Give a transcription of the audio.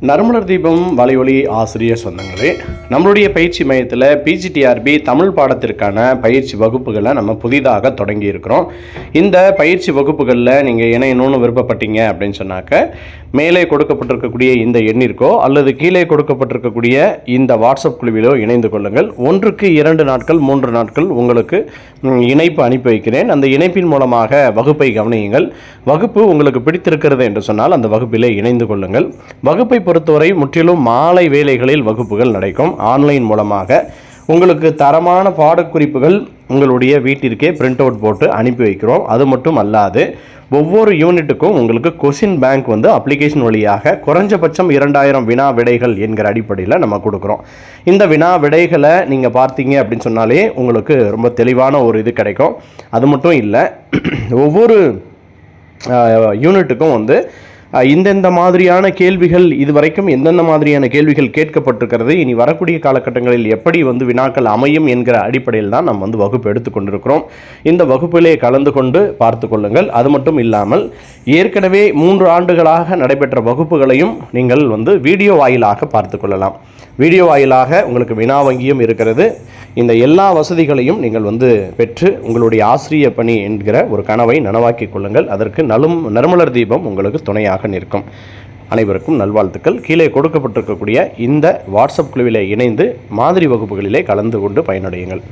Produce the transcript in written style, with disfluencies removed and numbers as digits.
நறுமலர் தீபம் வலையொலி ஆசிரியர் சொந்தங்களே, நம்மளுடைய பயிற்சி மையத்தில் பிஜிடிஆர்பி தமிழ் பாடத்திற்கான பயிற்சி வகுப்புகளை நம்ம புதிதாக தொடங்கி இருக்கிறோம். இந்த பயிற்சி வகுப்புகளில் நீங்கள் இணையணும்னு விருப்பப்பட்டீங்க அப்படின்னு சொன்னாக்க, மேலே கொடுக்கப்பட்டிருக்கக்கூடிய இந்த எண்ணிற்கோ அல்லது கீழே கொடுக்கப்பட்டிருக்கக்கூடிய இந்த வாட்ஸ்அப் குழுவிலோ இணைந்து கொள்ளுங்கள். 1க்கு 2 நாட்கள் 3 நாட்கள் உங்களுக்கு இணைப்பு அனுப்பி வைக்கிறேன். அந்த இணைப்பின் மூலமாக வகுப்பை கவனியுங்கள். வகுப்பு உங்களுக்கு பிடித்திருக்கிறது என்று சொன்னால் அந்த வகுப்பிலே இணைந்து கொள்ளுங்கள். வகுப்பை பொறுத்தவரை முற்றிலும் மாலை வேளைகளில் வகுப்புகள் நடக்கும். ஆன்லைன் மூலமாக உங்களுக்கு தரமான பாடக்குறிப்புகள் உங்களுடைய வீட்டிற்கே பிரிண்ட் அவுட் போட்டு அனுப்பி வைக்கிறோம். அது மட்டும் அல்லாது ஒவ்வொரு யூனிட்டுக்கும் உங்களுக்கு கொஷின் பேங்க் அப்ளிகேஷன் வழியாக குறைஞ்சபட்சம் 2000 வினா விடைகள் என்கிற அடிப்படையில் நம்ம கொடுக்குறோம். இந்த வினா விடைகளை நீங்கள் பார்த்தீங்க அப்படின்னு சொன்னாலே உங்களுக்கு ரொம்ப தெளிவான ஒரு இது கிடைக்கும். அது மட்டும் இல்லை, ஒவ்வொரு யூனிட்டுக்கும் இந்தெந்த மாதிரியான கேள்விகள் இதுவரைக்கும் எந்தெந்த மாதிரியான கேள்விகள் கேட்கப்பட்டிருக்கிறது, இனி வரக்கூடிய காலகட்டங்களில் எப்படி வினாக்கள் அமையும் என்கிற அடிப்படையில் தான் நம்ம வகுப்பு எடுத்துக்கொண்டிருக்கிறோம். இந்த வகுப்பிலே கலந்து கொண்டு பார்த்து கொள்ளுங்கள். அது மட்டும் இல்லாமல் ஏற்கனவே 3 ஆண்டுகளாக நடைபெற்ற வகுப்புகளையும் நீங்கள் வீடியோ வாயிலாக பார்த்து கொள்ளலாம். வீடியோ வாயிலாக உங்களுக்கு வினா வங்கியும் இருக்கிறது. இந்த எல்லா வசதிகளையும் நீங்கள் பெற்று உங்களுடைய ஆசிரிய பணி என்கிற ஒரு கனவை நனவாக்கிக் கொள்ளுங்கள். அதற்கு நறுமலர் தீபம் உங்களுக்கு துணையாக நிற்கும். அனைவருக்கும் நல்வாழ்த்துக்கள். கீழே கொடுக்கப்பட்டிருக்கக்கூடிய இந்த வாட்ஸ்அப் குழுவிலே இணைந்து மாதிரி வகுப்புகளிலே கலந்து கொண்டு பயனடையுங்கள்.